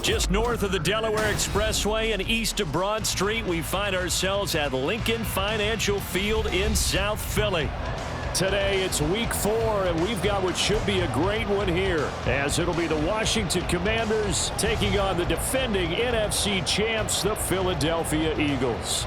Just north of the Delaware Expressway and east of Broad Street, we find ourselves at Lincoln Financial Field in South Philly. Today, it's week 4, and we've got what should be a great one here, as it'll be the Washington Commanders taking on the defending NFC champs, the Philadelphia Eagles.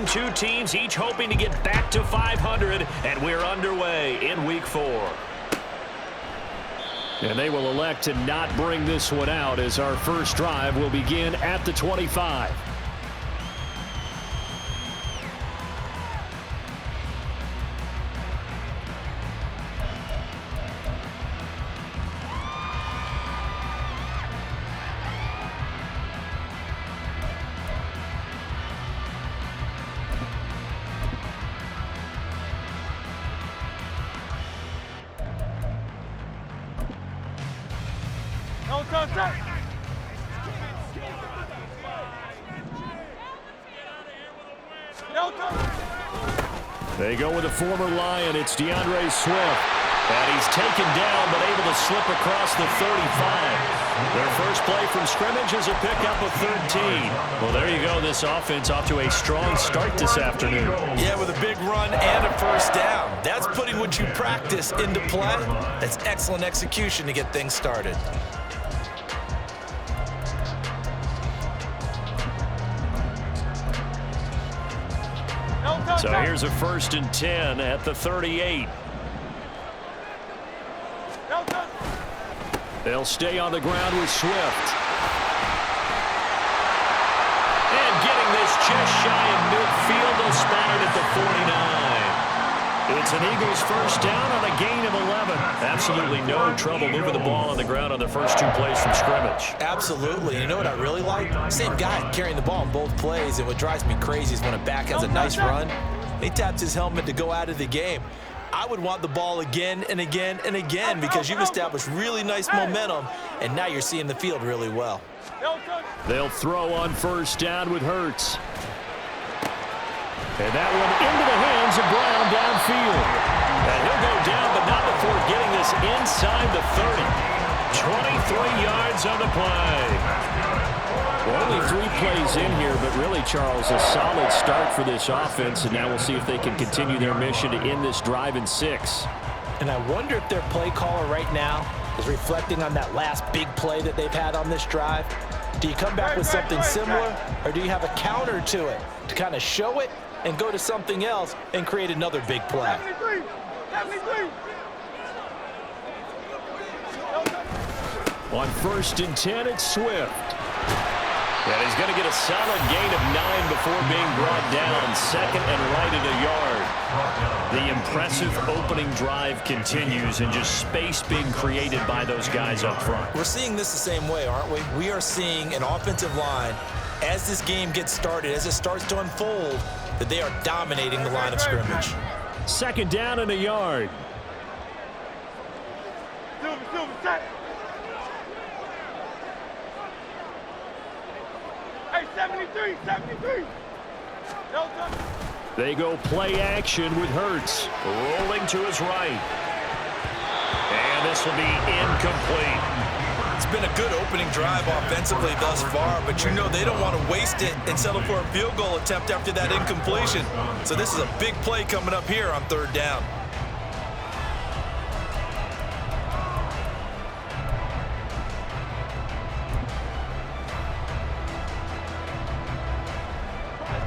Two teams each hoping to get back to 500, and we're underway in week 4. And they will elect to not bring this one out, as our first drive will begin at the 25. They go with a former Lion. It's DeAndre Swift. And he's taken down, but able to slip across the 35. Their first play from scrimmage is a pickup of 13. Well, there you go. This offense off to a strong start this afternoon. Yeah, with a big run and a first down. That's putting what you practice into play. That's excellent execution to get things started. So here's a 1st and 10 at the 38. They'll stay on the ground with Swift. And getting this just shy of midfield, they'll spot it at the 49. It's an Eagles first down on a gain of 11. Absolutely no trouble moving the ball on the ground on the first 2 plays from scrimmage. Absolutely. You know what I really like? Same guy carrying the ball in both plays, and what drives me crazy is when a back has a nice run, he taps his helmet to go out of the game. I would want the ball again and again and again because you've established really nice momentum, and now you're seeing the field really well. They'll throw on first down with Hurts. And that one into the hands of Brown downfield. And he'll go down, but not before getting this inside the 30. 23 yards on the play. Well, only 3 plays in here, but really, Charles, a solid start for this offense, and now we'll see if they can continue their mission to end this drive in 6. And I wonder if their play caller right now is reflecting on that last big play that they've had on this drive. Do you come back with something similar, or do you have a counter to it to kind of show it and go to something else and create another big play? 73. On 1st and 10, it's Swift. And he's going to get a solid gain of 9 before being brought down. 2nd and right at a yard. The impressive opening drive continues, and just space being created by those guys up front. We're seeing this the same way, aren't we? We are seeing an offensive line, as this game gets started, as it starts to unfold, that they are dominating the line of scrimmage. 2nd down and a yard. Silver, set. Hey, 73. They go play action with Hurts. Rolling to his right. And this will be incomplete. It's been a good opening drive offensively thus far, but you know they don't want to waste it and settle for a field goal attempt after that incompletion. So this is a big play coming up here on 3rd down.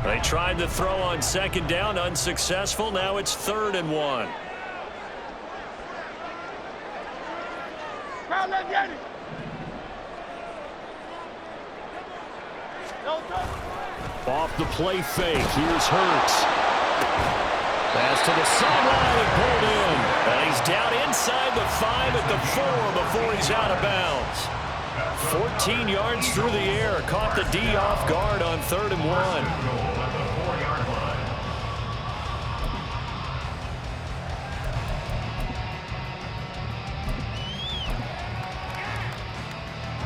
They tried to throw on 2nd down, unsuccessful. Now it's 3rd and 1. Off the play fake. Here's Hurts. Pass to the sideline and pulled in. And he's down inside the 5 at the 4 before he's out of bounds. 14 yards through the air. Caught the D off guard on 3rd and 1.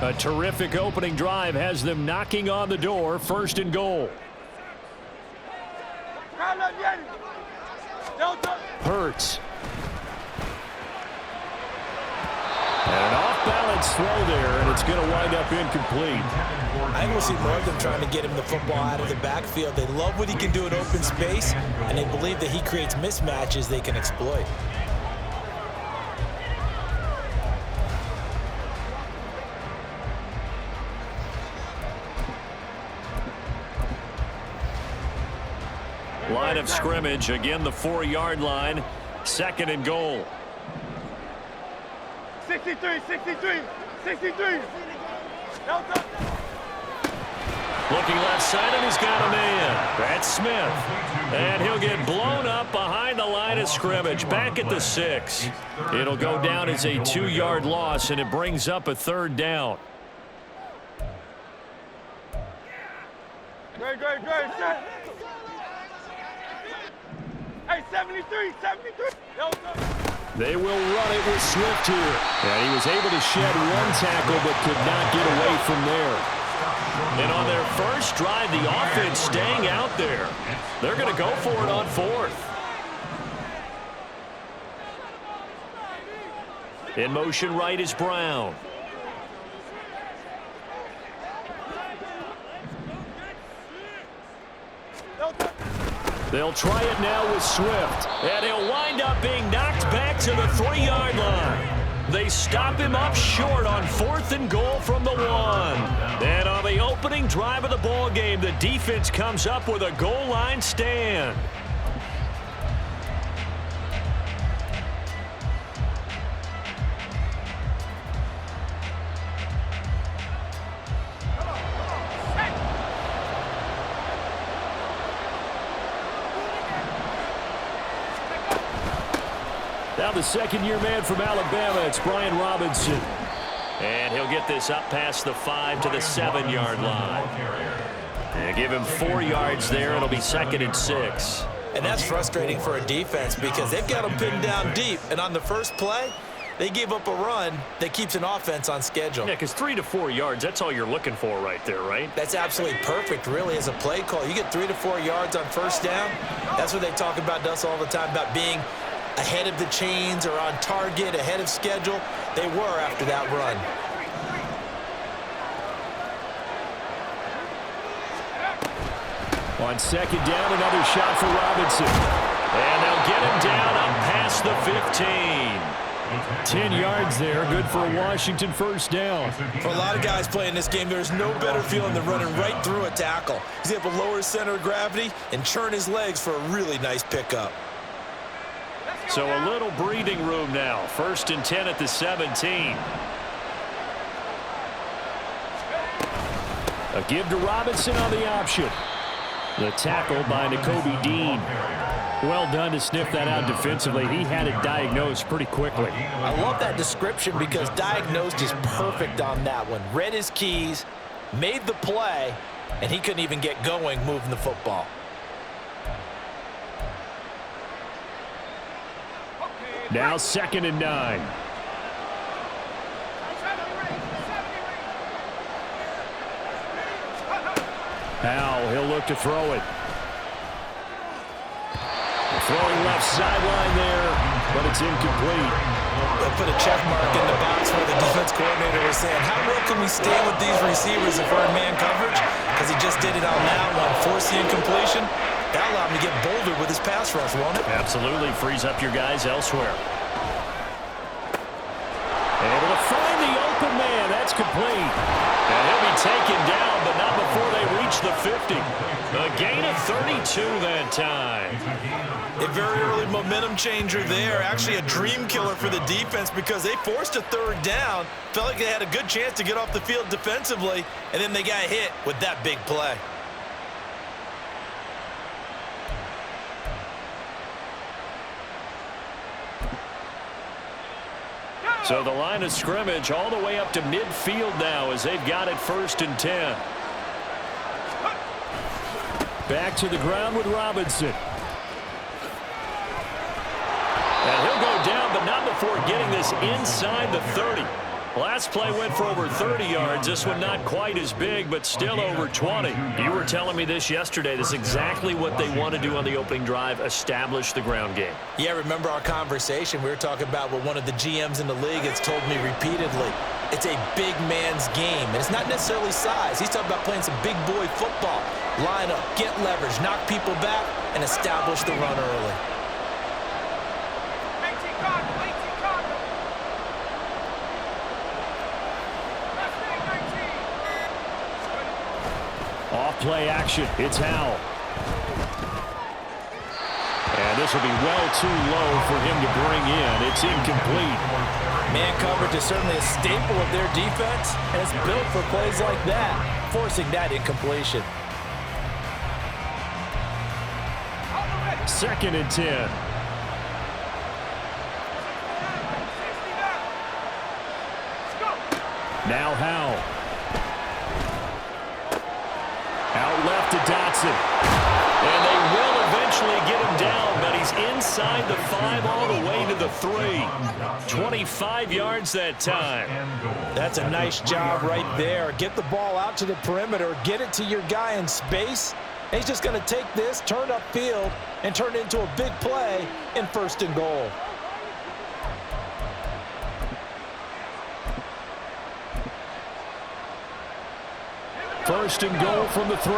A terrific opening drive has them knocking on the door. 1st and goal. Hurts. And an off-balance throw there, and it's going to wind up incomplete. I think we'll see more of them trying to get him the football out of the backfield. They love what he can do in open space, and they believe that he creates mismatches they can exploit. Line of scrimmage, again the 4-yard line. 2nd and goal. 63. Looking left side, and he's got a man. That's Smith. And he'll get blown up behind the line of scrimmage. Back at the 6. It'll go down as a 2-yard loss, and it brings up a 3rd down. Great, set. Hey, 73. They will run it with Swift here. And he was able to shed 1 tackle but could not get away from there. And on their first drive, the offense staying out there. They're going to go for it on 4th. In motion right is Brown. They'll try it now with Swift. And he'll wind up being knocked back to the 3-yard line. They stop him up short on 4th and goal from the 1. And on the opening drive of the ball game, the defense comes up with a goal line stand. Now the 2nd-year man from Alabama, it's Brian Robinson. And he'll get this up past the 5 to the 7-yard line. And give him 4 yards there. It'll be 2nd and 6. And that's frustrating for a defense because they've got them pinned down deep. And on the first play, they gave up a run that keeps an offense on schedule. Yeah, because 3 to 4 yards, that's all you're looking for right there, right? That's absolutely perfect, really, as a play call. You get 3 to 4 yards on 1st down. That's what they talk about to us all the time, about being ahead of the chains or on target, ahead of schedule. They were after that run. On 2nd down, another shot for Robinson. And they'll get him down up past the 15. 10 yards there, good for a Washington 1st down. For a lot of guys playing this game, there's no better feeling than running right through a tackle. He's able to lower his center of gravity and churn his legs for a really nice pickup. So a little breathing room now. 1st and 10 at the 17. A give to Robinson on the option. The tackle by Nakobe Dean. Well done to sniff that out defensively. He had it diagnosed pretty quickly. I love that description because diagnosed is perfect on that one. Read his keys, made the play, and he couldn't even get going moving the football. Now 2nd and 9. Powell, he'll look to throw it. Throwing left sideline there, but it's incomplete. They'll put a check mark in the box where the defense coordinator was saying, how well can we stay with these receivers if we're in man coverage? Because he just did it on that one, force the incompletion. That allowed him to get bolder with his pass rush, won't it? Absolutely. Frees up your guys elsewhere. Able to find the open man. That's complete. And he'll be taken down, but not before they reach the 50. A gain of 32 that time. A very early momentum changer there. Actually a dream killer for the defense because they forced a third down. Felt like they had a good chance to get off the field defensively, and then they got hit with that big play. So the line of scrimmage all the way up to midfield now as they've got it 1st and 10. Back to the ground with Robinson. And he'll go down, but not before getting this inside the 30. Last play went for over 30 yards. This one not quite as big, but still over 20. You were telling me this yesterday. This is exactly what they want to do on the opening drive, establish the ground game. Yeah, remember our conversation? We were talking about what one of the GMs in the league has told me repeatedly. It's a big man's game, and it's not necessarily size. He's talking about playing some big boy football. Line up, get leverage, knock people back, and establish the run early. Off-play action. It's Howell. And this will be well too low for him to bring in. It's incomplete. Man coverage is certainly a staple of their defense, and it's built for plays like that, forcing that incompletion. 2nd and 10. Now Howell. Out left to Dotson. And they will eventually get him down, but he's inside the 5 all the way to the 3. 25 yards that time. That's a nice job right there. Get the ball out to the perimeter, get it to your guy in space. And he's just going to take this, turn upfield, and turn it into a big play in 1st and goal. First and goal from the 3.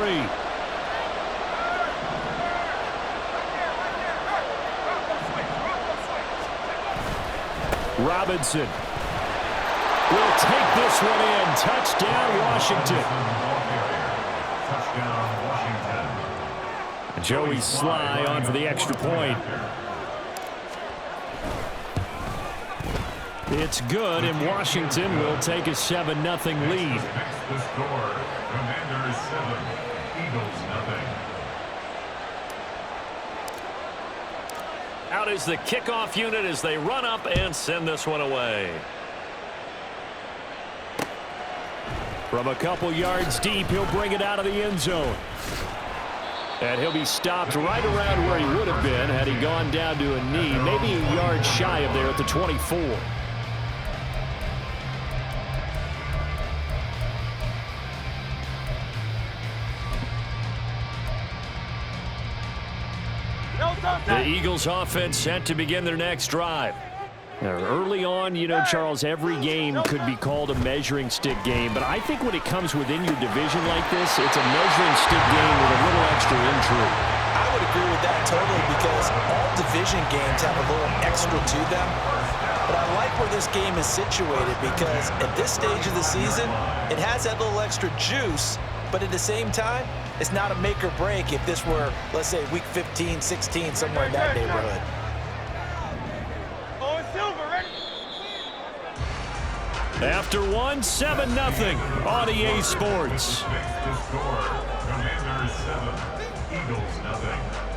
Robinson will take this one in. Touchdown, Washington. Joey Sly on for the extra point. It's good, and Washington will take a 7-0 lead. The score, Commanders 7, Eagles 0. Out is the kickoff unit as they run up and send this one away. From a couple yards deep, he'll bring it out of the end zone. And he'll be stopped right around where he would have been had he gone down to a knee, maybe a yard shy of there at the 24. The Eagles offense set to begin their next drive. Now, early on, you know, Charles, every game could be called a measuring stick game, but I think when it comes within your division like this, it's a measuring stick game with a little extra intrigue. I would agree with that totally because all division games have a little extra to them. But I like where this game is situated because at this stage of the season, it has that little extra juice, but at the same time, it's not a make or break if this were, let's say, week 15, 16, somewhere in that neighborhood. After one, 7-0 on EA Sports.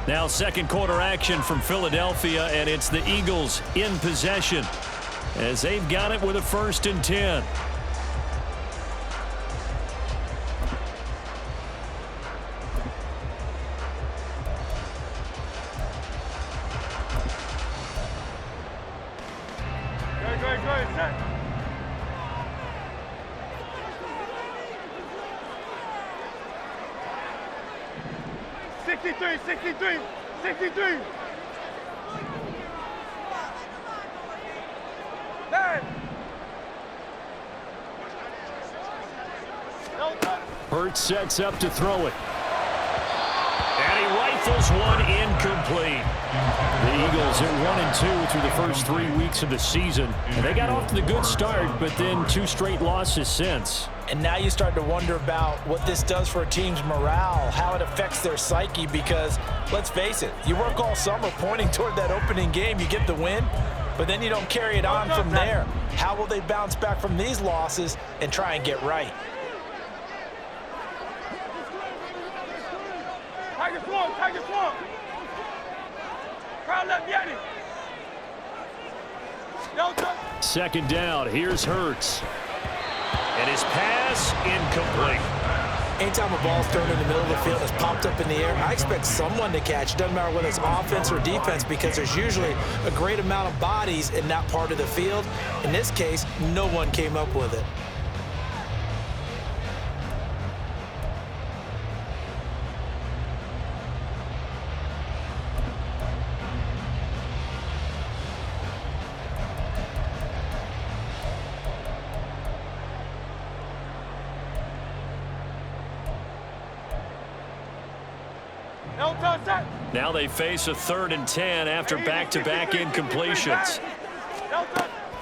Now second quarter action from Philadelphia, and it's the Eagles in possession as they've got it with a 1st and 10. Go, set. Hurts sets up to throw it. And he rifles one incomplete. The Eagles are 1-2 through the first 3 weeks of the season. And they got off to the good start, but then 2 straight losses since. And now you start to wonder about what this does for a team's morale, how it affects their psyche, because let's face it, you work all summer pointing toward that opening game, you get the win, but then you don't carry it on from there. How will they bounce back from these losses and try and get right? Tiger swamp, Tiger swamp. Crowd left Yeti. Second down, here's Hurts. And his pass incomplete. Anytime a ball's thrown in the middle of the field and it's popped up in the air, I expect someone to catch. It doesn't matter whether it's offense or defense, because there's usually a great amount of bodies in that part of the field. In this case, no one came up with it. Now they face a 3rd and 10 after back-to-back incompletions.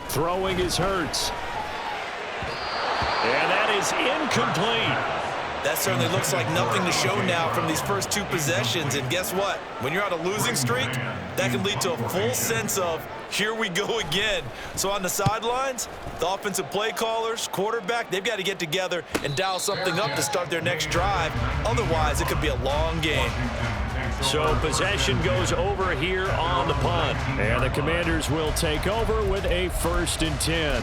Throwing is Hurts. And that is incomplete. That certainly looks like nothing to show now from these first 2 possessions. And guess what? When you're on a losing streak, that can lead to a full sense of, here we go again. So on the sidelines, the offensive play callers, quarterback, they've got to get together and dial something up to start their next drive. Otherwise, it could be a long game. So possession goes over here on the punt. And the Commanders will take over with a 1st and 10.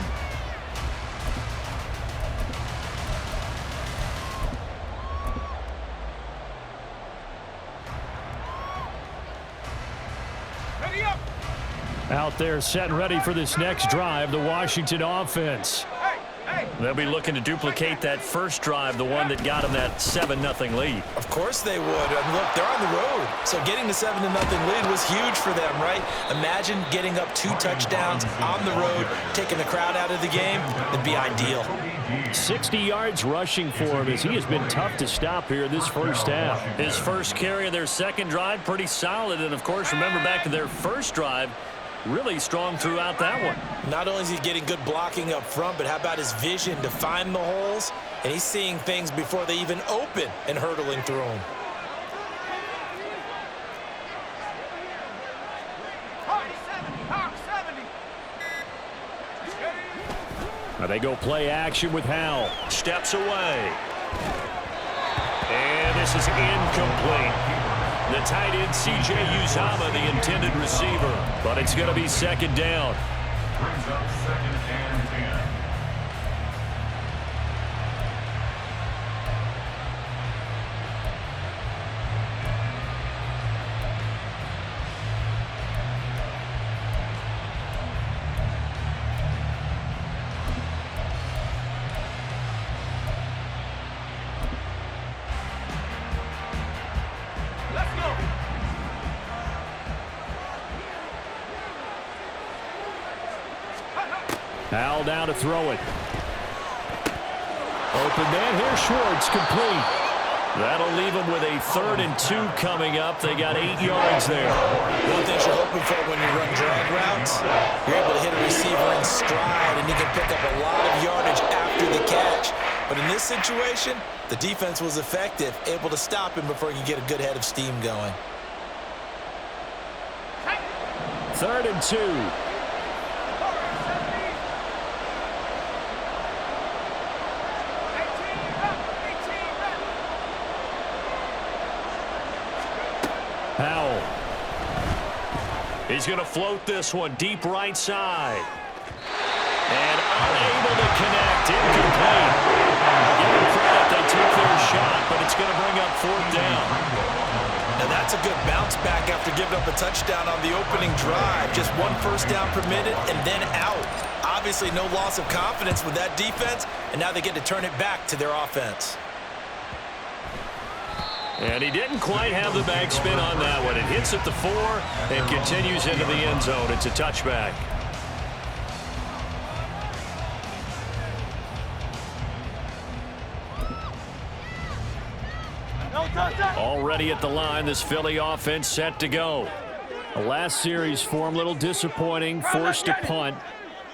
Out there set and ready for this next drive, the Washington offense. They'll be looking to duplicate that first drive, the one that got them that 7-0 lead. Of course they would. And look, they're on the road. So getting the 7-0 lead was huge for them, right? Imagine getting up 2 touchdowns on the road, taking the crowd out of the game. It'd be ideal. 60 yards rushing for him, as he has been tough to stop here this first half. His first carry of their second drive, pretty solid. And, of course, remember back to their first drive, really strong throughout that one. Not only is he getting good blocking up front, but how about his vision to find the holes? And he's seeing things before they even open and hurdling through them. Now they go play action with Howell. Steps away. And this is incomplete. The tight end, C.J. Uzomah, the intended receiver. But it's going to be second down. Brings up 2nd and 10. Howell down to throw it. Open man here, Schwartz, complete. That'll leave them with a 3rd and 2 coming up. They got 8 yards there. One thing you're hoping for when you run drag routes, you're able to hit a receiver in stride, and you can pick up a lot of yardage after the catch. But in this situation, the defense was effective, able to stop him before he could get a good head of steam going. 3rd and 2. Howell. He's going to float this one deep right side. And unable to connect. Incomplete. Give them credit. They took their shot, but it's going to bring up 4th down. Now that's a good bounce back after giving up a touchdown on the opening drive. Just 1 first down permitted and then out. Obviously no loss of confidence with that defense, and now they get to turn it back to their offense. And he didn't quite have the backspin on that one. It hits at the 4 and continues into the end zone. It's a touchback. Already at the line, this Philly offense set to go. The last series for him, a little disappointing, forced a punt.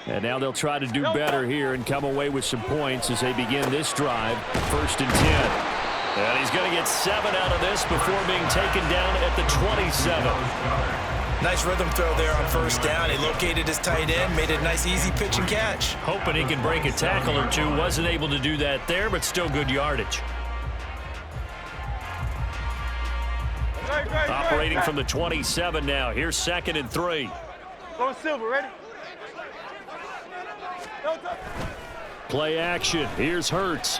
And now they'll try to do better here and come away with some points as they begin this drive. 1st and 10. And he's going to get 7 out of this before being taken down at the 27. Nice rhythm throw there on 1st down. He located his tight end, made a nice easy pitch and catch. Hoping he can break a tackle or two. Wasn't able to do that there, but still good yardage. Operating from the 27 now. Here's 2nd and 3. Go Silver, ready? Play action. Here's Hurts.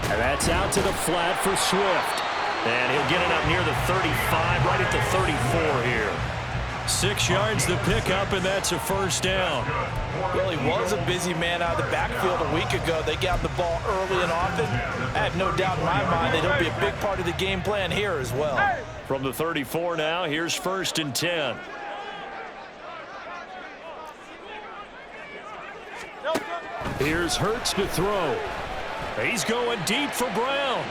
And that's out to the flat for Swift. And he'll get it up near the 35, right at the 34 here. 6 yards the pickup, and that's a 1st down. Well, he was a busy man out of the backfield a week ago. They got the ball early and often. I have no doubt in my mind that he'll be a big part of the game plan here as well. From the 34 now, here's 1st and 10. Here's Hurts to throw. He's going deep for Brown.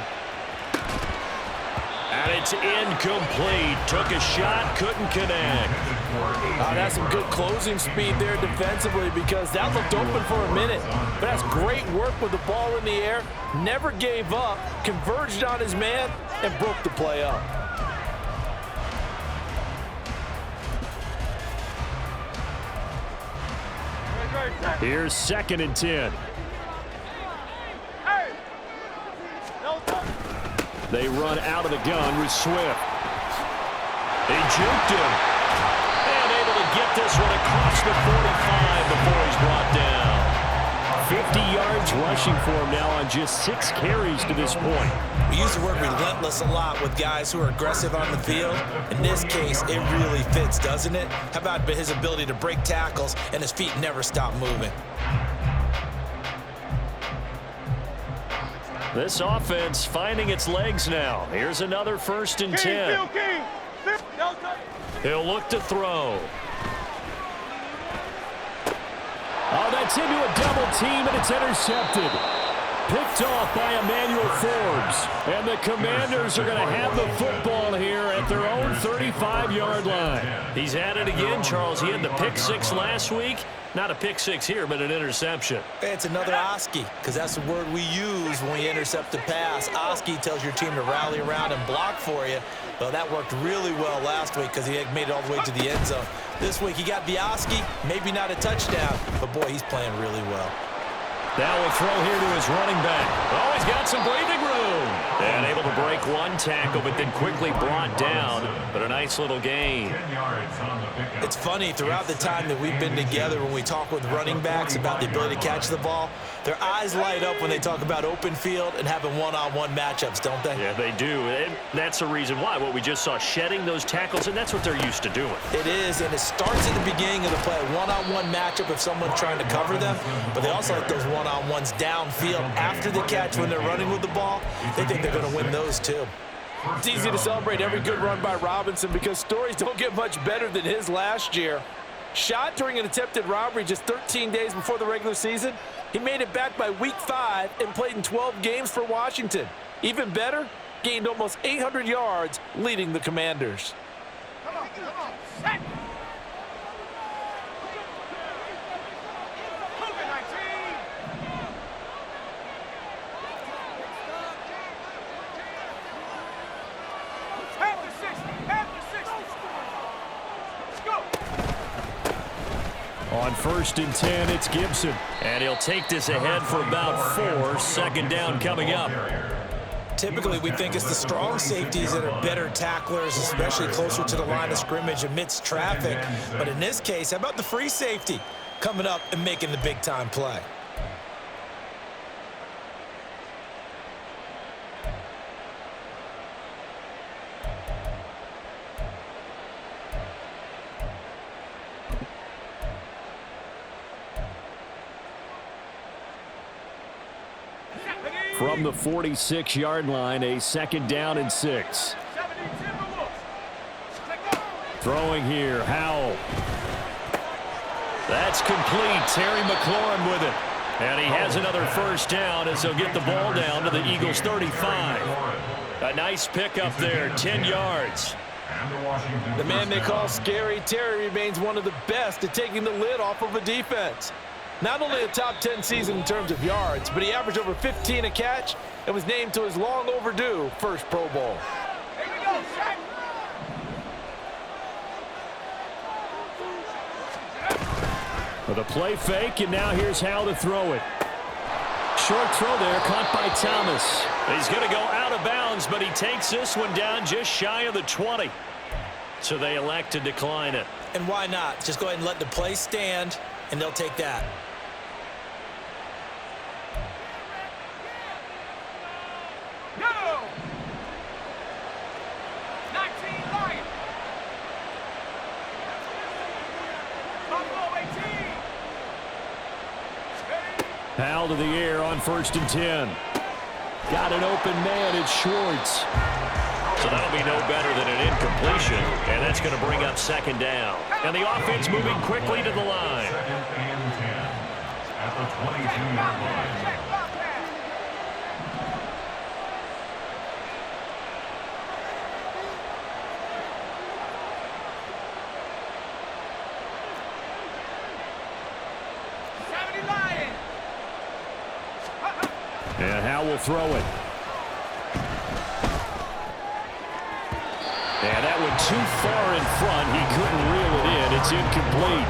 And it's incomplete. Took a shot, couldn't connect. That's some good closing speed there defensively because that looked open for a minute. But that's great work with the ball in the air. Never gave up, converged on his man, and broke the play up. Here's 2nd and 10. They run out of the gun with Swift. He juked him. And able to get this one across the 45 before he's brought down. 50 yards rushing for him now on just 6 carries to this point. We use the word relentless a lot with guys who are aggressive on the field. In this case, it really fits, doesn't it? How about his ability to break tackles and his feet never stop moving? This offense finding its legs now. Here's another 1st and 10. He'll look to throw. Oh, that's into a double team, and it's intercepted. Picked off by Emmanuel Forbes. And the Commanders are going to have the football here at their own 35-yard line. He's at it again, Charles. He had the pick 6 last week. Not a pick 6 here, but an interception. It's another Oski, because that's the word we use when we intercept a pass. Oski tells your team to rally around and block for you. Well, that worked really well last week because he had made it all the way to the end zone. This week he got the Oski, maybe not a touchdown, but boy, he's playing really well. Now we'll throw here to his running back. Oh, he's got some breathing room. And able to break one tackle, but then quickly brought down. But a nice little gain. It's funny, throughout the time that we've been together, when we talk with running backs about the ability to catch the ball, their eyes light up when they talk about open field and having one-on-one matchups, don't they? Yeah, they do. And that's the reason why. What we just saw, shedding those tackles, and that's what they're used to doing. It is, and it starts at the beginning of the play. One-on-one matchup if someone's trying to cover them, but they also like those one-on-ones downfield after the catch when they're running with the ball. They think they're going to win those too. It's easy to celebrate every good run by Robinson because stories don't get much better than his last year. Shot during an attempted robbery just 13 days before the regular season. He made it back by week 5 and played in 12 games for Washington. Even better, gained almost 800 yards leading the Commanders. Come on, set. On 1st and 10, it's Gibson. And he'll take this ahead for about 4. 2nd down coming up. Typically, we think it's the strong safeties that are better tacklers, especially closer to the line of scrimmage amidst traffic. But in this case, how about the free safety coming up and making the big-time play? From the 46-yard line, a 2nd down and 6. Throwing here, Howell. That's complete. Terry McLaurin with it. And he has another 1st down as they'll get the ball down to the Eagles' 35. A nice pickup there, 10 yards. The man they call Scary Terry remains one of the best at taking the lid off of a defense. Not only a top 10 season in terms of yards, but he averaged over 15 a catch and was named to his long overdue first Pro Bowl. Here we go, set. With a play fake, and now here's how to throw it. Short throw there, caught by Thomas. He's going to go out of bounds, but he takes this one down just shy of the 20. So they elect to decline it. And why not? Just go ahead and let the play stand, and they'll take that. No! 19 Lions. Buffalo 18. Powell to the air on 1st and 10. Got an open man, it's Schwartz. So that'll be no better than an incompletion, and that's going to bring up 2nd down. And the offense moving quickly to the line. 2nd and 10 at the 22-yard line. Check Bobcat. And Howe will throw it. And that went too far in front. He couldn't reel it in. It's incomplete.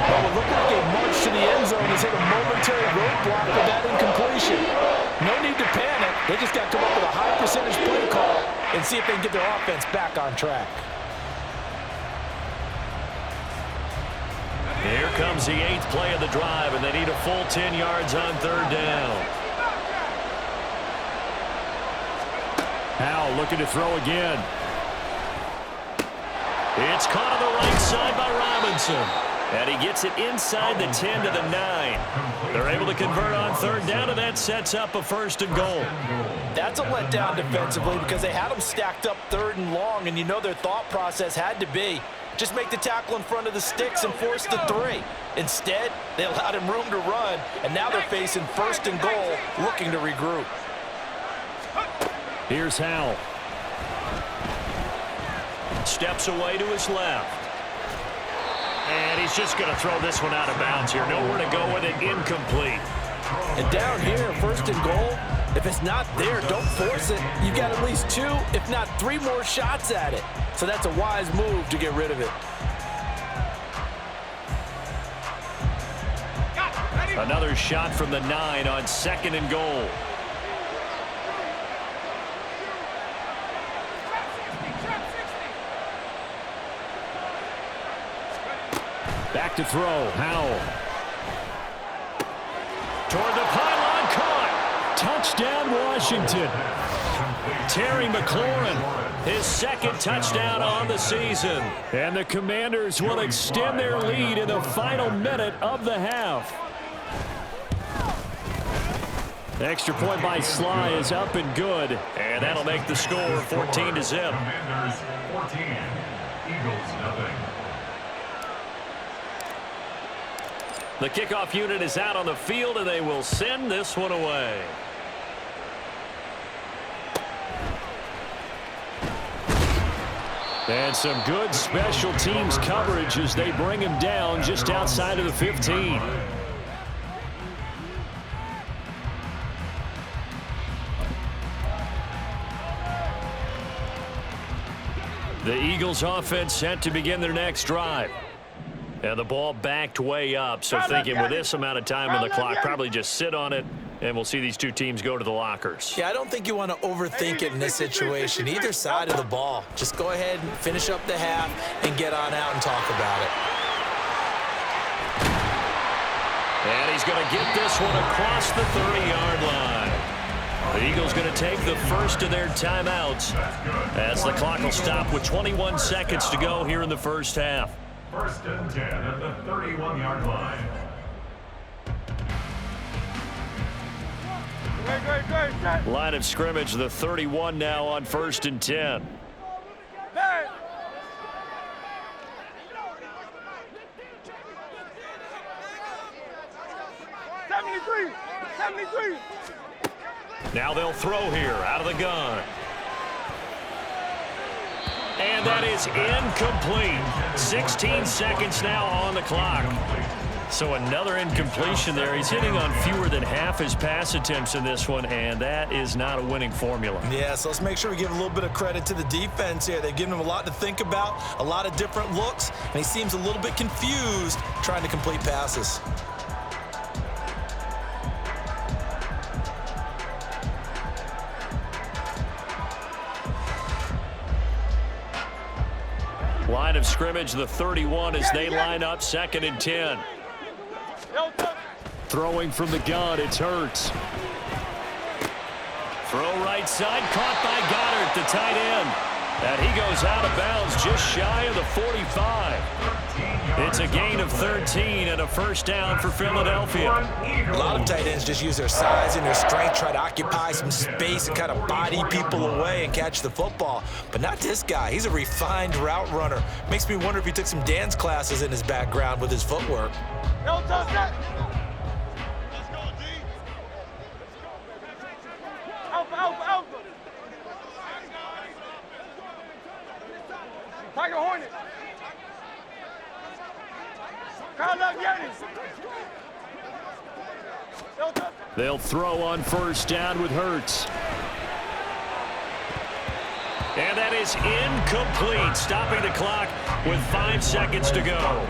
Well, it looked like a march to the end zone has hit a momentary roadblock with that incompletion. No need to panic. They just got to come up with a high percentage play call and see if they can get their offense back on track. Here comes the 8th play of the drive, and they need a full 10 yards on 3rd down. Howe looking to throw again. It's caught on the right side by Robinson. And he gets it inside the 10 to the 9. They're able to convert on 3rd down, and that sets up a 1st and goal. That's a letdown defensively because they had them stacked up 3rd and long, and you know their thought process had to be just make the tackle in front of the sticks and force the 3. Instead, they allowed him room to run, and now they're facing 1st and goal, looking to regroup. Here's Howe. Steps away to his left. And he's just going to throw this one out of bounds here. Nowhere to go with it. Incomplete. And down here, 1st and goal, if it's not there, don't force it. You've got at least 2, if not 3 more shots at it. So that's a wise move to get rid of it. Another shot from the 9 on 2nd and goal. Back to throw, Howell. Toward the pylon, caught. Touchdown, Washington. Terry McLaurin, his 2nd touchdown on the season. And the Commanders will extend their lead in the final minute of the half. The extra point by Sly is up and good. And that'll make the score 14-0. Commanders 14, Eagles nothing. The kickoff unit is out on the field, and they will send this one away. And some good special teams coverage as they bring him down just outside of the 15. The Eagles offense set to begin their next drive. And the ball backed way up, so thinking with this amount of time on the clock, probably just sit on it, and we'll see these two teams go to the lockers. Yeah, I don't think you want to overthink it in this situation. Either side of the ball. Just go ahead and finish up the half and get on out and talk about it. And he's going to get this one across the 30-yard line. The Eagles going to take the first of their timeouts as the clock will stop with 21 seconds to go here in the first half. 1st and 10 at the 31-yard line. Great. Line of scrimmage, the 31 now on 1st and 10. Hey. '73. Now they'll throw here out of the gun. And that is incomplete. 16 seconds now on the clock. So another incompletion there. He's hitting on fewer than half his pass attempts in this one, and that is not a winning formula. Yeah, so let's make sure we give a little bit of credit to the defense here. They've given him a lot to think about, a lot of different looks, and he seems a little bit confused trying to complete passes. Line of scrimmage, the 31 as they line up 2nd and 10. Throwing from the gun, it's Hurts. Throw right side, caught by Goddard, the tight end. And he goes out of bounds just shy of the 45. It's a gain of 13 and a first down for Philadelphia. A lot of tight ends just use their size and their strength, try to occupy some space and kind of body people away and catch the football. But not this guy. He's a refined route runner. Makes me wonder if he took some dance classes in his background with his footwork. No touch that. Alpha. Tiger Hornet. Crowd up, Yannis. They'll throw on first down with Hurts. And that is incomplete, stopping the clock with 5 seconds to go.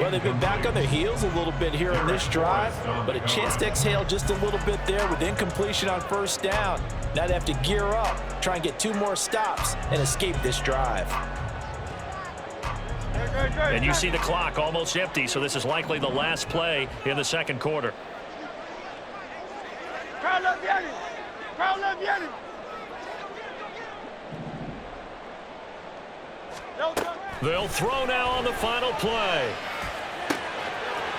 Well, they've been back on their heels a little bit here in this drive, but a chance to exhale just a little bit there with incompletion on first down. Now they have to gear up, try and get 2 more stops, and escape this drive. And you see the clock almost empty, so this is likely the last play in the second quarter. Crowd up, Yannis. Crowd up, Yannis. They'll throw now on the final play.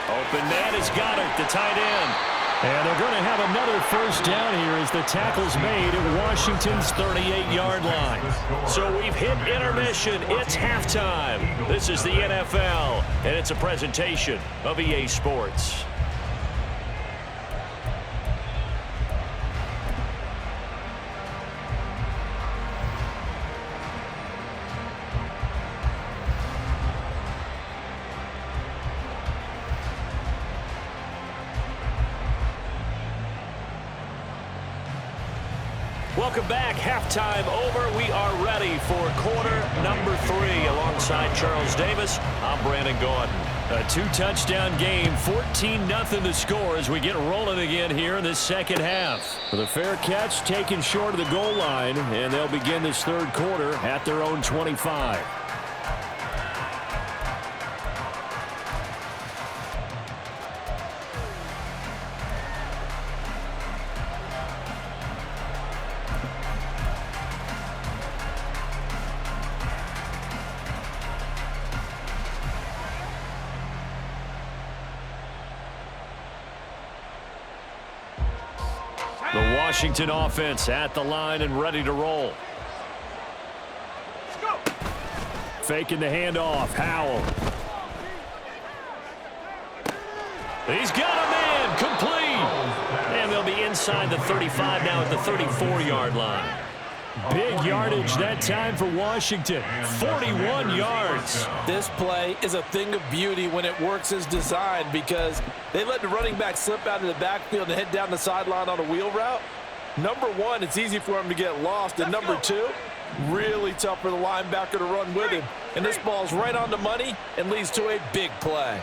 Open man is Goddard, the tight end. And they're going to have another first down here as the tackle's made at Washington's 38-yard line. So we've hit intermission. It's halftime. This is the NFL, and it's a presentation of EA Sports. Welcome back. Halftime over. We are ready for quarter number 3. Alongside Charles Davis, I'm Brandon Gordon. A 2-touchdown game, 14-0 the score as we get rolling again here in this second half. With a fair catch taken short of the goal line, and they'll begin this third quarter at their own 25. The Washington offense at the line and ready to roll. Faking the handoff. Howell. He's got a man. Complete. And they'll be inside the 35 now at the 34-yard line. Big yardage that time for Washington. 41 yards. This play is a thing of beauty when it works as designed because they let the running back slip out of the backfield and head down the sideline on a wheel route. Number one, it's easy for him to get lost. And number two, really tough for the linebacker to run with him. And this ball's right on the money and leads to a big play.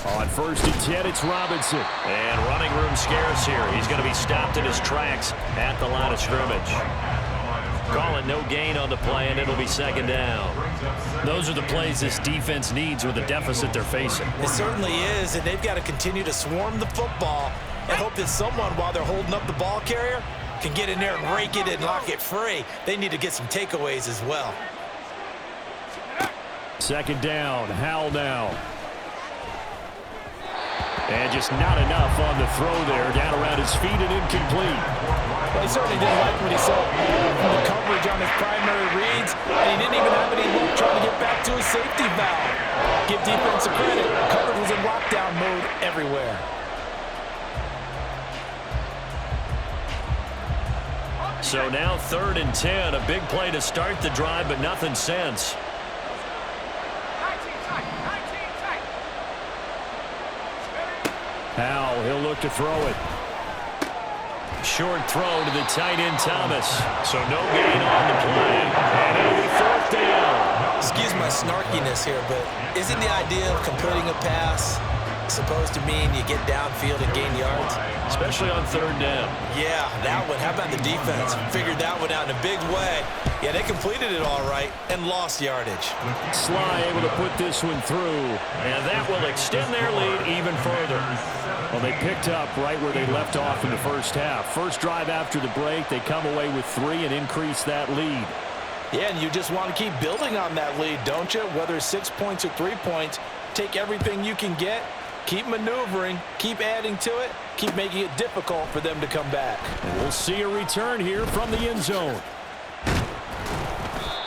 On 1st and 10, it's Robinson. And running room scarce here. He's going to be stopped in his tracks at the line of scrimmage. Calling no gain on the play, and it'll be second down. Those are the plays this defense needs with the deficit they're facing. It certainly is, and they've got to continue to swarm the football and hope that someone, while they're holding up the ball carrier, can get in there and rake it and lock it free. They need to get some takeaways as well. Second down, Howell now. And just not enough on the throw there. Down around his feet and incomplete. Well, he certainly didn't like what he saw from the coverage on his primary reads, and he didn't even have any luck trying to get back to his safety valve. Give defense a credit. Coverage was in lockdown mode everywhere. So now 3rd and 10, a big play to start the drive, but nothing since. Howell, he'll look to throw it. Short throw to the tight end Thomas. So no gain on the play. And it'll be 4th down. Excuse my snarkiness here, but isn't the idea of completing a pass supposed to mean you get downfield and gain yards? Especially on 3rd down. Yeah, that one. How about the defense? Figured that one out in a big way. Yeah, they completed it all right and lost yardage. Sly able to put this one through, and that will extend their lead even further. Well, they picked up right where they left off in the first half. First drive after the break, they come away with 3 and increase that lead. Yeah, and you just want to keep building on that lead, don't you? Whether it's 6 points or 3 points, take everything you can get, keep maneuvering, keep adding to it, keep making it difficult for them to come back. And we'll see a return here from the end zone.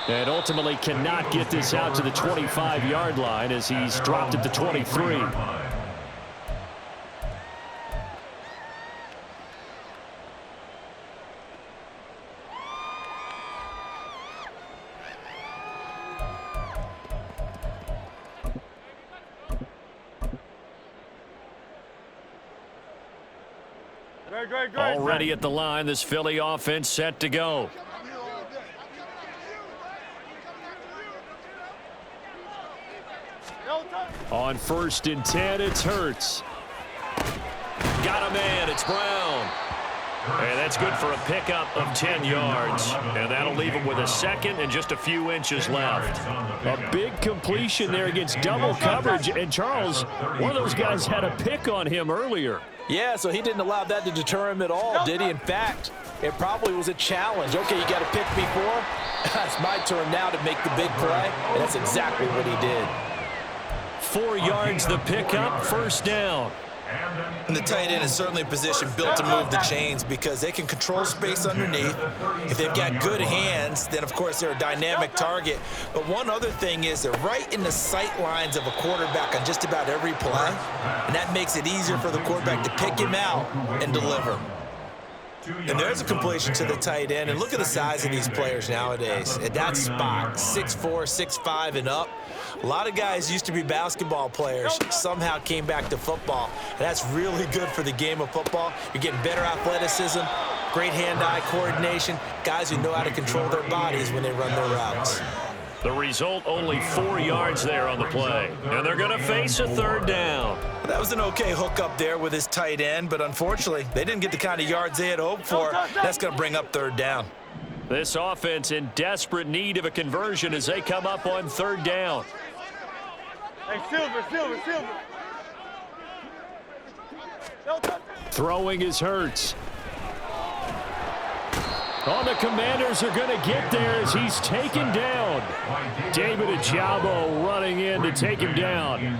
And ultimately cannot get this out to the 25-yard line as he's dropped at the 23. Already at the line, this Philly offense set to go. On 1st and 10, it's Hurts. Got a man, it's Brown. And that's good for a pickup of 10 yards. And that'll leave him with a second and just a few inches left. A big completion there against double coverage. And Charles, one of those guys had a pick on him earlier. Yeah, so he didn't allow that to deter him at all, did he? In fact, it probably was a challenge. Okay, you got a pick before. It's my turn now to make the big play. And that's exactly what he did. 4 yards the pickup, 1st down. And the tight end is certainly a position built to move the chains because they can control space underneath. If they've got good hands, then of course they're a dynamic target. But one other thing is they're right in the sight lines of a quarterback on just about every play. And that makes it easier for the quarterback to pick him out and deliver. And there's a completion to the tight end. And look at the size of these players nowadays. At that spot, 6'4", 6'5", and up. A lot of guys used to be basketball players, somehow came back to football. And that's really good for the game of football. You're getting better athleticism, great hand-eye coordination, guys who know how to control their bodies when they run their routes. The result, only 4 yards there on the play. And they're going to face a 3rd down. That was an okay hook up there with his tight end, but unfortunately, they didn't get the kind of yards they had hoped for. That's going to bring up 3rd down. This offense in desperate need of a conversion as they come up on 3rd down. Hey, Silver. Throwing is Hurts. Oh, the Commanders are going to get there as he's taken down. David Ajabo running in to take him down.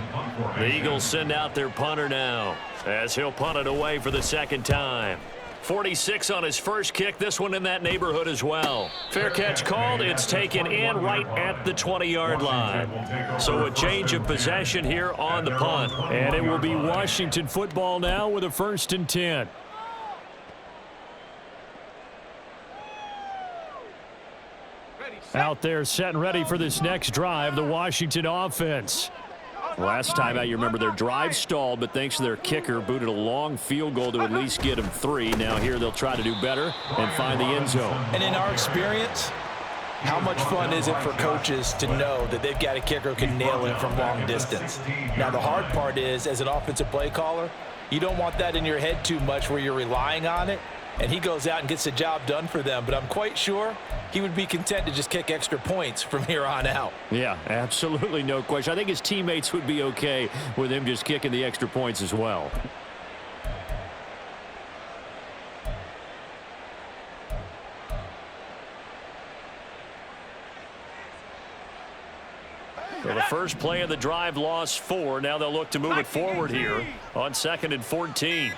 The Eagles send out their punter now as he'll punt it away for the 2nd time. 46 on his first kick, this one in that neighborhood as well. Fair catch called, it's taken in right at the 20-yard line. So a change of possession here on the punt. And it will be Washington football now with a 1st and 10. Out there set and ready for this next drive, the Washington offense. Last time out, you remember their drive stalled, but thanks to their kicker, booted a long field goal to at least get them 3. Now here they'll try to do better and find the end zone. And in our experience, how much fun is it for coaches to know that they've got a kicker who can nail it from long distance? Now the hard part is, as an offensive play caller, you don't want that in your head too much where you're relying on it, and he goes out and gets the job done for them. But I'm quite sure he would be content to just kick extra points from here on out. Yeah, absolutely no question. I think his teammates would be okay with him just kicking the extra points as well. So the first play of the drive lost 4. Now they'll look to move it forward here on 2nd and 14.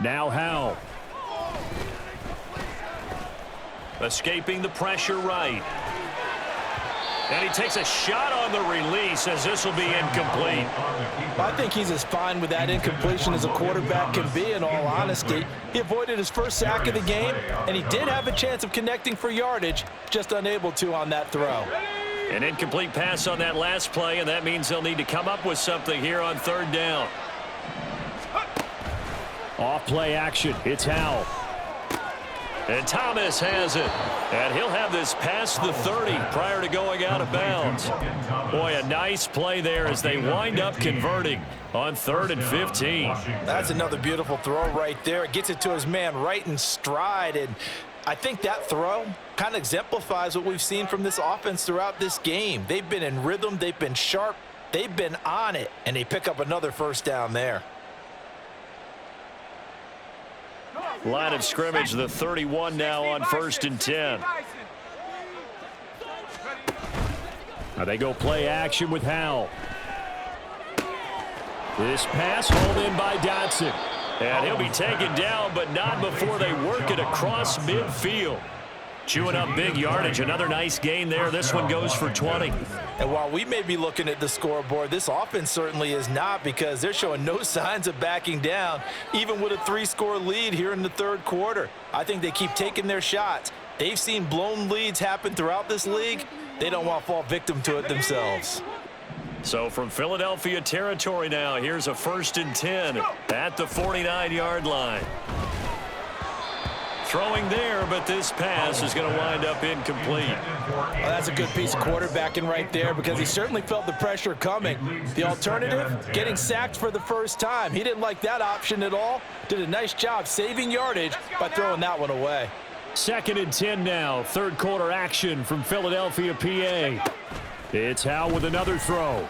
Now Howell. Escaping the pressure right. And he takes a shot on the release as this will be incomplete. I think he's as fine with that incompletion as a quarterback can be, in all honesty. He avoided his first sack of the game, and he did have a chance of connecting for yardage, just unable to on that throw. An incomplete pass on that last play, and that means they'll need to come up with something here on third down. Off play action. It's Howell. And Thomas has it. And he'll have this past the 30 prior to going out of bounds. Boy, a nice play there as they wind up converting on 3rd and 15. That's another beautiful throw right there. It gets it to his man right in stride. And I think that throw kind of exemplifies what we've seen from this offense throughout this game. They've been in rhythm. They've been sharp. They've been on it. And they pick up another first down there. Line of scrimmage, the 31 now on 1st and 10. Now they go play action with Howell. This pass hauled in by Dotson. And he'll be taken down, but not before they work it across midfield. Chewing up big yardage. Another nice gain there. This one goes for 20. And while we may be looking at the scoreboard, this offense certainly is not, because they're showing no signs of backing down, even with a 3-score lead here in the third quarter. I think they keep taking their shots. They've seen blown leads happen throughout this league. They don't want to fall victim to it themselves. So from Philadelphia territory now, here's a 1st and 10 at the 49-yard line. Throwing there, but this pass is going to wind up incomplete. Well, that's a good piece of quarterbacking right there, because he certainly felt the pressure coming. The alternative, getting sacked for the first time. He didn't like that option at all. Did a nice job saving yardage by throwing that one away. 2nd and 10 now. Third quarter action from Philadelphia, PA. It's Howell with another throw.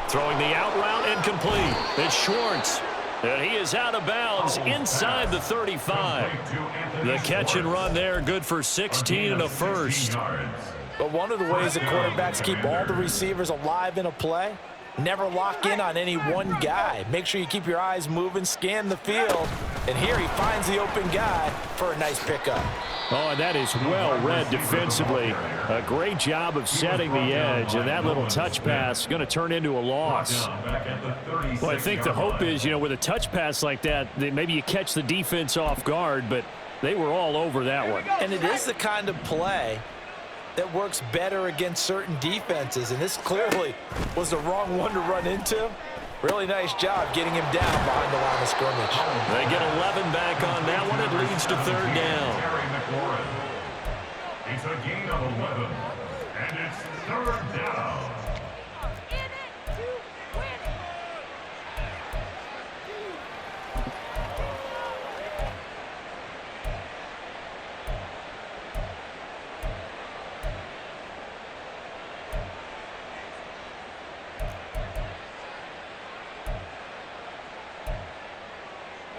Throwing the out route incomplete. It's Schwartz. And he is out of bounds inside the 35. The catch and run there, good for 16 and a first. But one of the ways that quarterbacks keep all the receivers alive in a play, never lock in on any one guy. Make sure you keep your eyes moving, scan the field. And here he finds the open guy for a nice pickup. Oh, and that is well read defensively. A great job of setting the edge, and that little touch pass is going to turn into a loss. Well, I think the hope is, with a touch pass like that maybe you catch the defense off guard, but they were all over that one. And it is the kind of play that works better against certain defenses, and this clearly was the wrong one to run into. Really nice job getting him down behind the line of scrimmage. They get 11 back on that one. It leads to 3rd down. It's a gain of 11, and it's 3rd down.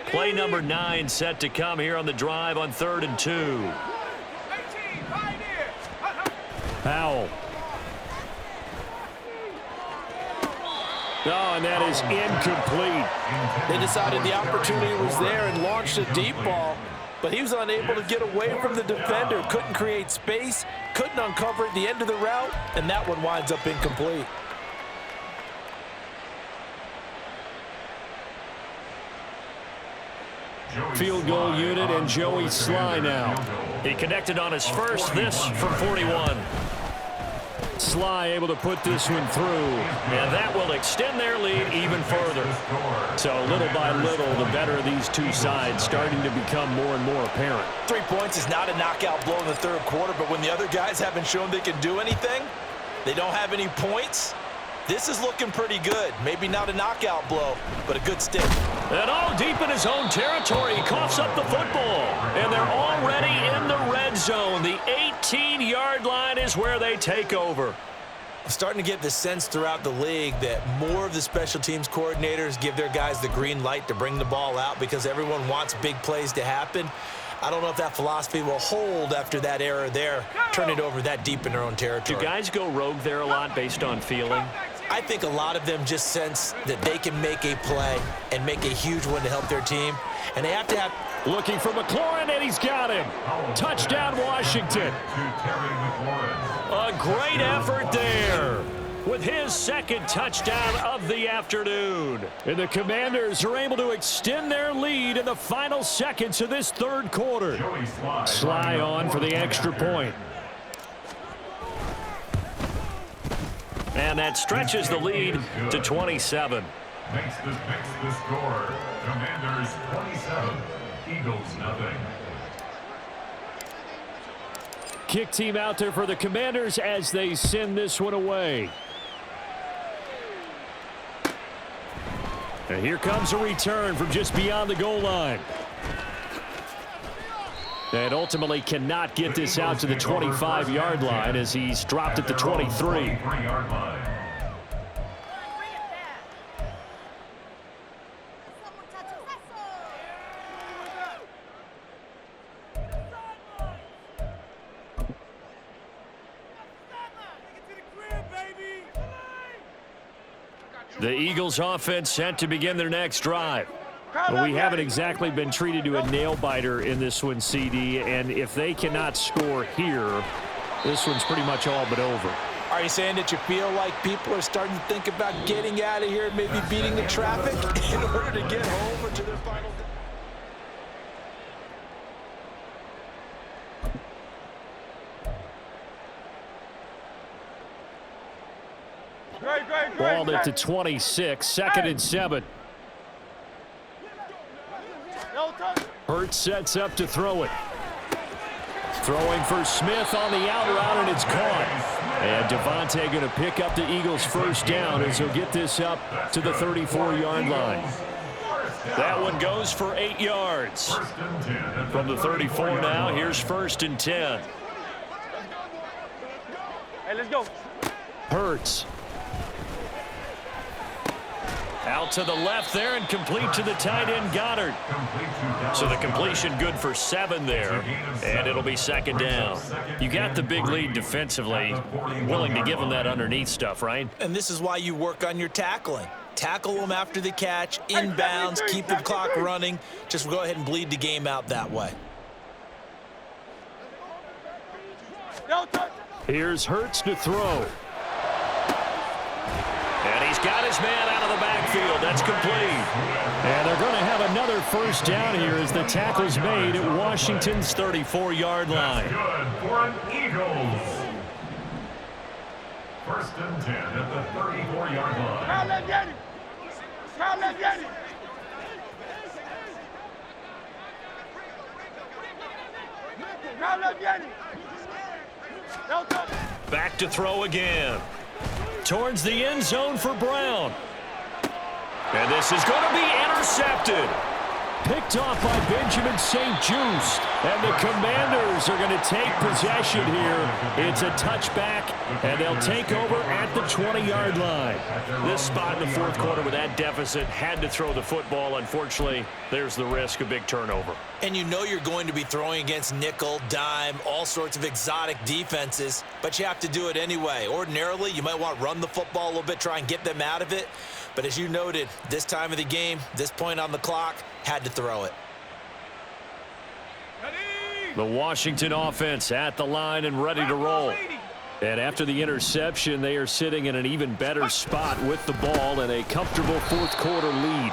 Play number 9 set to come here on the drive on 3rd and 2. Howell. Oh, and that is incomplete. They decided the opportunity was there and launched a deep ball, but he was unable to get away from the defender. Couldn't create space, couldn't uncover at the end of the route, and that one winds up incomplete. Field goal unit and Joey Sly now. He connected on his first, this from 41. Sly able to put this one through, and that will extend their lead even further. So little by little, the better of these two sides starting to become more and more apparent. 3 points is not a knockout blow in the third quarter, but when the other guys haven't shown they can do anything, they don't have any points, this is looking pretty good. Maybe not a knockout blow, but a good stick. And all deep in his own territory, he coughs up the football. And they're already in the red zone. The 18-yard line is where they take over. I'm starting to get the sense throughout the league that more of the special teams coordinators give their guys the green light to bring the ball out because everyone wants big plays to happen. I don't know if that philosophy will hold after that error there, turn it over that deep in their own territory. Do guys go rogue there a lot based on feeling? I think a lot of them just sense that they can make a play and make a huge one to help their team. And they have to have Looking for McLaurin, and he's got him. Touchdown, Washington. A great effort there with his second touchdown of the afternoon. And the Commanders are able to extend their lead in the final seconds of this third quarter. Sly on for the extra point. And that stretches the lead to 27. Makes the score. Commanders 27, Eagles nothing. Kick team out there for the Commanders as they send this one away. And here comes a return from just beyond the goal line. And ultimately cannot get this out to the 25-yard line as he's dropped at the 23. The Eagles offense set to begin their next drive. But we haven't exactly been treated to a nail-biter in this one, CD, and if they cannot score here, this one's pretty much all but over. Are you saying that you feel like people are starting to think about getting out of here and maybe beating the traffic in order to get home or to their final? Balled at the 26, 2nd and 7. Hurts sets up to throw it. Throwing for Smith on the out route, and it's caught. And Devontae going to pick up the Eagles' first down as he'll get this up to the 34-yard line. That one goes for 8 yards. From the 34 now, here's 1st and 10. Hey, let's go. Hurts. Out to the left there and complete to the tight end, Goddard. So the completion good for 7 there, and it'll be 2nd down. You got the big lead defensively, willing to give them that underneath stuff, right? And this is why you work on your tackling. Tackle them after the catch, inbounds, keep the clock running. Just go ahead and bleed the game out that way. Here's Hurts to throw. And he's got his man out of the backfield. That's complete. And they're going to have another first down here as the tackle's made at Washington's 34-yard line. Good for an Eagles. 1st and 10 at the 34-yard line. Kyle, let's get it. Kyle, let's get it. Kyle, let's get it. Back to throw again. Towards the end zone for Brown. And this is going to be intercepted. Picked off by Benjamin St-Juste. And the Commanders are going to take possession here. It's a touchback, and they'll take over at the 20-yard line. This spot in the 4th quarter with that deficit had to throw the football. Unfortunately, there's the risk of big turnover. And you know you're going to be throwing against nickel, dime, all sorts of exotic defenses, but you have to do it anyway. Ordinarily, you might want to run the football a little bit, try and get them out of it. But as you noted, this time of the game, this point on the clock, had to throw it. The Washington offense at the line and ready to roll. And after the interception, they are sitting in an even better spot with the ball and a comfortable 4th quarter lead.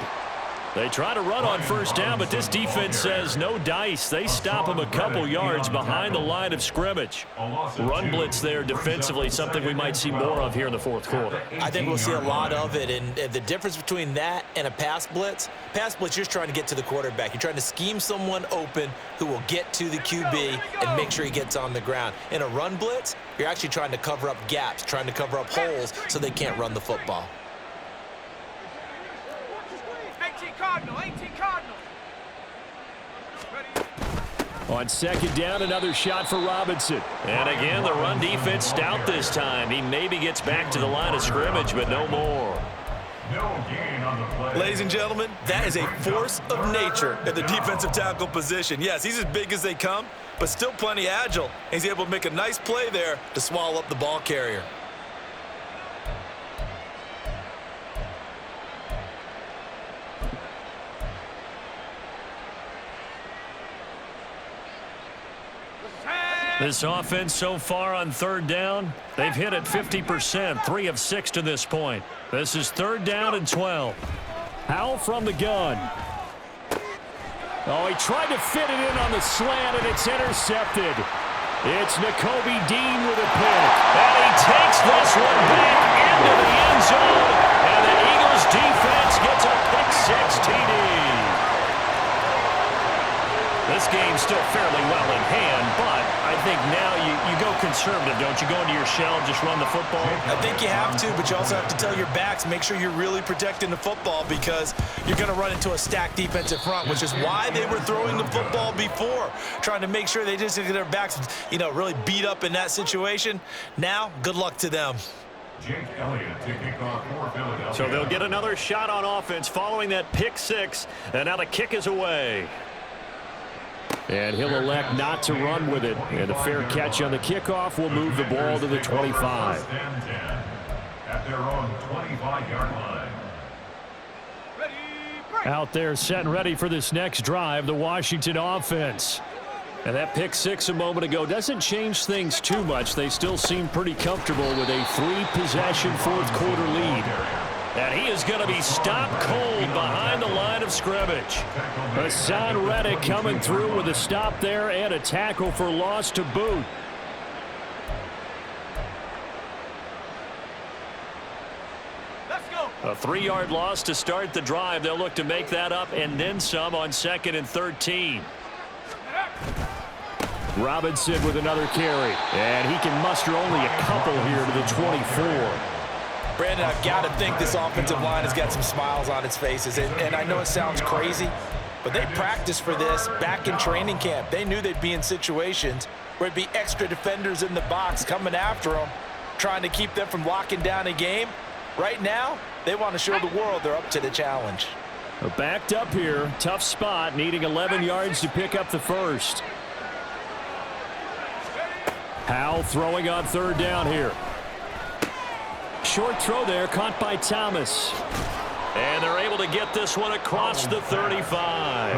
They try to run on 1st down, but this defense says no dice. They stop them a couple yards behind the line of scrimmage. Run blitz there defensively, something we might see more of here in the 4th quarter. I think we'll see a lot of it, and the difference between that and a pass blitz, you're just trying to get to the quarterback. You're trying to scheme someone open who will get to the QB and make sure he gets on the ground. In a run blitz, you're actually trying to cover up gaps, trying to cover up holes so they can't run the football. 18 Cardinal. On 2nd down, another shot for Robinson. And again, the run defense stout this time. He maybe gets back to the line of scrimmage, but no more. No gain on the play. Ladies and gentlemen, that is a force of nature at the defensive tackle position. Yes, he's as big as they come, but still plenty agile. He's able to make a nice play there to swallow up the ball carrier. This offense so far on third down, they've hit it 50%, 3 of 6 to this point. This is 3rd down and 12. Howell from the gun. Oh, he tried to fit it in on the slant, and it's intercepted. It's Nakobe Dean with a pick. And he takes this one back into the end zone. And the Eagles defense gets a pick-6 TD. This game's still fairly well in hand, but I think now you go conservative, don't you? Go into your shell and just run the football? I think you have to, but you also have to tell your backs, make sure you're really protecting the football because you're going to run into a stacked defensive front, which is why they were throwing the football before, trying to make sure they just get their backs, really beat up in that situation. Now, good luck to them. Jake Elliott to kick off for Philadelphia. So they'll get another shot on offense following that pick-6, and now the kick is away. And he'll elect not to run with it. And a fair catch on the kickoff will move the ball to the 25. At their own 25-yard line. Out there set and ready for this next drive, the Washington offense. And that pick-6 a moment ago doesn't change things too much. They still seem pretty comfortable with a 3-possession fourth-quarter lead. And he is going to be stopped cold behind the line of scrimmage. Hassan Reddick coming through with a stop there and a tackle for loss to boot. Let's go. A 3-yard loss to start the drive. They'll look to make that up and then some on 2nd and 13. Robinson with another carry. And he can muster only a couple here to the 24. Brandon, I've got to think this offensive line has got some smiles on its faces. And I know it sounds crazy, but they practiced for this back in training camp. They knew they'd be in situations where it'd be extra defenders in the box coming after them, trying to keep them from locking down a game. Right now, they want to show the world they're up to the challenge. Backed up here. Tough spot, needing 11 yards to pick up the first. Howell throwing on 3rd down here. Short throw there, caught by Thomas. And they're able to get this one across the 35.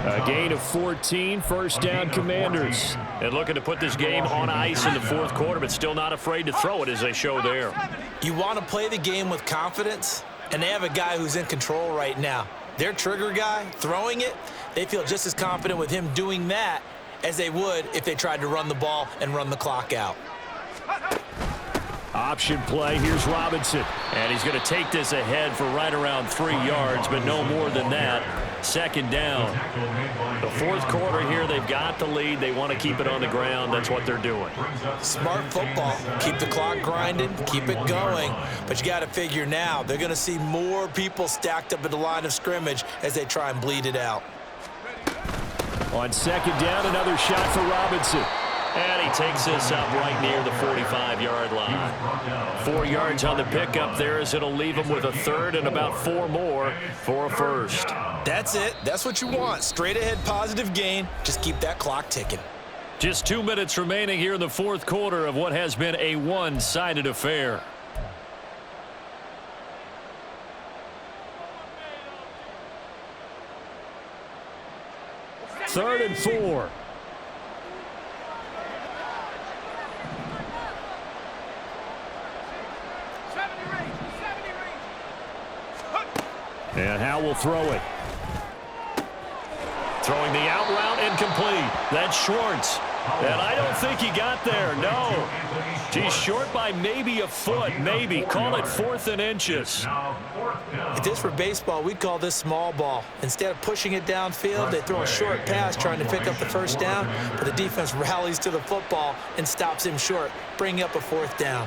A gain of 14, 1st down Commanders. And looking to put this game on ice in the 4th quarter, but still not afraid to throw it as they show there. You want to play the game with confidence, and they have a guy who's in control right now. Their trigger guy, throwing it, they feel just as confident with him doing that as they would if they tried to run the ball and run the clock out. Option play, here's Robinson. And he's going to take this ahead for right around 3 yards, but no more than that. 2nd down. The 4th quarter here, they've got the lead. They want to keep it on the ground. That's what they're doing. Smart football. Keep the clock grinding, keep it going. But you got to figure now, they're going to see more people stacked up at the line of scrimmage as they try and bleed it out. On 2nd down, another shot for Robinson. And he takes this up right near the 45-yard line. 4 yards on the pickup there as it'll leave him with a 3rd and about 4 more for a first. That's it. That's what you want. Straight ahead positive gain. Just keep that clock ticking. Just 2 minutes remaining here in the 4th quarter of what has been a one-sided affair. Third and 4. And Howell will throw it. Throwing the out route incomplete. That's Schwartz. And I don't think he got there. No. He's short by maybe a foot, maybe. Call it 4th and inches. If this were baseball, we'd call this small ball. Instead of pushing it downfield, they throw a short pass trying to pick up the 1st down, but the defense rallies to the football and stops him short, bringing up a 4th down.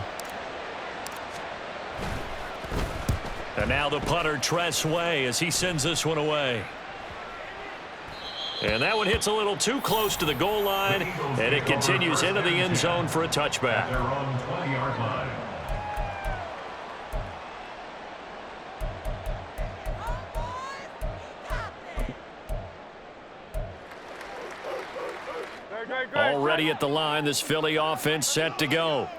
And now the punter, Tress Way, as he sends this one away. And that one hits a little too close to the goal line, and it continues into the end zone for a touchback. Their own 20-yard line. Already at the line, this Philly offense set to go.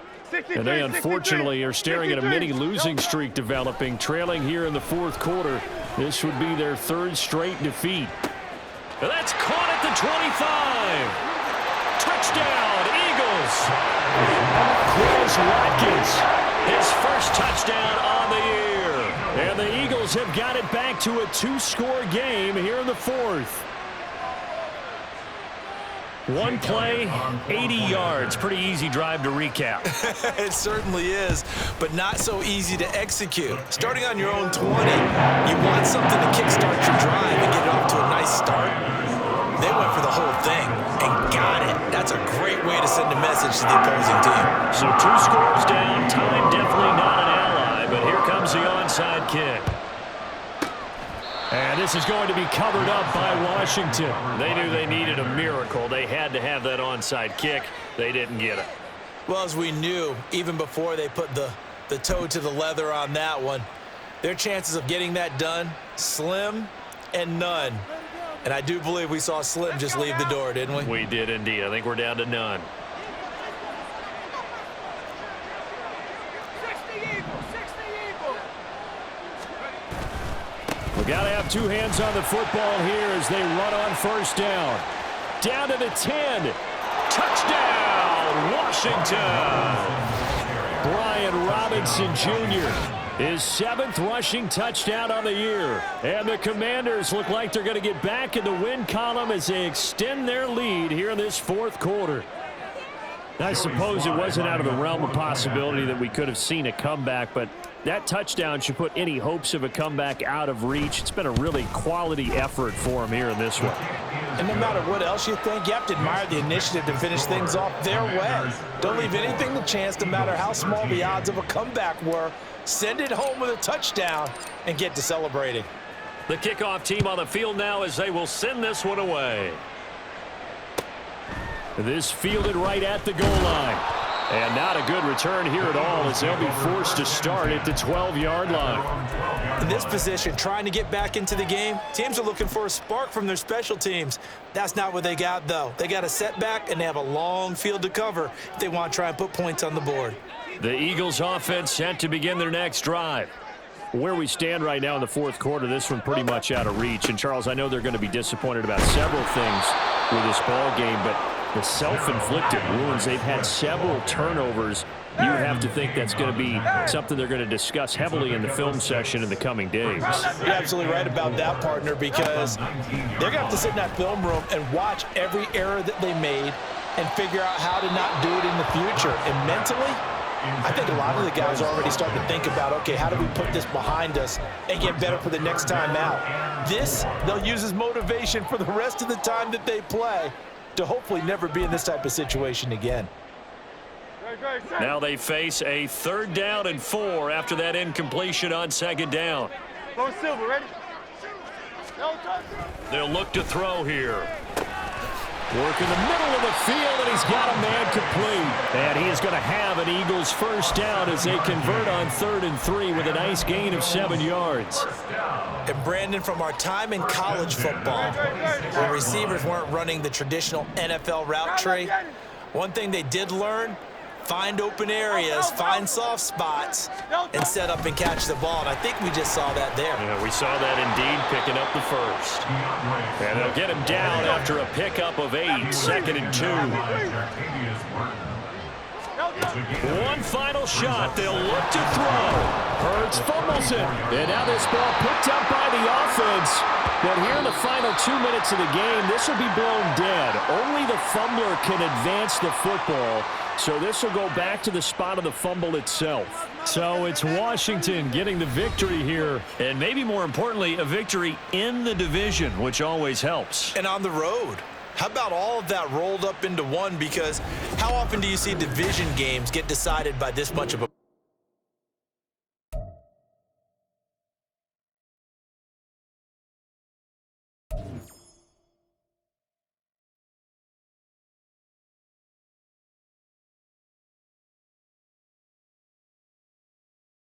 And they unfortunately are staring at a mini losing streak developing, trailing here in the 4th quarter. This would be their 3rd straight defeat. And that's caught at the 25. Touchdown, Eagles. Chris Watkins, his first touchdown on the year. And the Eagles have got it back to a 2-score game here in the fourth. One play, 80 yards. Pretty easy drive to recap. It certainly is, but not so easy to execute. Starting on your own 20, you want something to kickstart your drive and get it off to a nice start. They went for the whole thing and got it. That's a great way to send a message to the opposing team. So 2 scores down. Time definitely not an ally, but here comes the onside kick. And this is going to be covered up by Washington. They knew they needed a miracle. They had to have that onside kick. They didn't get it. Well, as we knew, even before they put the toe to the leather on that one, their chances of getting that done, slim and none. And I do believe we saw Slim just leave the door, didn't we? We did indeed. I think we're down to none. 60 Eagles, 60 Eagles. We got to have 2 hands on the football here as they run on first down. Down to the 10. Touchdown, Washington. Brian Robinson Jr., his 7th rushing touchdown on the year. And the Commanders look like they're going to get back in the win column as they extend their lead here in this fourth quarter. I suppose it wasn't out of the realm of possibility that we could have seen a comeback, but that touchdown should put any hopes of a comeback out of reach. It's been a really quality effort for him here in this one. And no matter what else you think, you have to admire the initiative to finish things off their way. Don't leave anything to chance, no matter how small the odds of a comeback were. Send it home with a touchdown and get to celebrating. The kickoff team on the field now as they will send this one away. This fielded right at the goal line. And not a good return here at all as they'll be forced to start at the 12-yard line. In this position, trying to get back into the game, teams are looking for a spark from their special teams. That's not what they got, though. They got a setback, and they have a long field to cover if they want to try and put points on the board. The Eagles offense set to begin their next drive. Where we stand right now in the fourth quarter, this one pretty much out of reach. And, Charles, I know they're going to be disappointed about several things with this ball game, but the self-inflicted wounds, they've had several turnovers. You have to think that's going to be something they're going to discuss heavily in the film session in the coming days. You're absolutely right about that, partner, because they're going to have to sit in that film room and watch every error that they made and figure out how to not do it in the future. And mentally, I think a lot of the guys are already starting to think about, okay, how do we put this behind us and get better for the next time out? This, they'll use as motivation for the rest of the time that they play to hopefully never be in this type of situation again. Now they face a 3rd down and 4 after that incompletion on 2nd down. Go Silver, ready? They'll look to throw here. Work in the middle of the field, and he's got a man complete. And he is going to have an Eagles first down as they convert on 3rd and 3 with a nice gain of 7 yards. And Brandon, from our time in college football, where receivers weren't running the traditional NFL route tree, one thing they did learn, find open areas, find soft spots, and set up and catch the ball. And I think we just saw that there. Yeah, we saw that indeed, picking up the first. And they'll get him down after a pickup of 8, 2nd and 2. One final shot. They'll look to throw. Hurts fumbles it. And now this ball picked up by the offense. But here in the final 2 minutes of the game, this will be blown dead. Only the fumbler can advance the football. So this will go back to the spot of the fumble itself. So it's Washington getting the victory here. And maybe more importantly, a victory in the division, which always helps. And on the road. How about all of that rolled up into one? Because how often do you see division games get decided by this much of a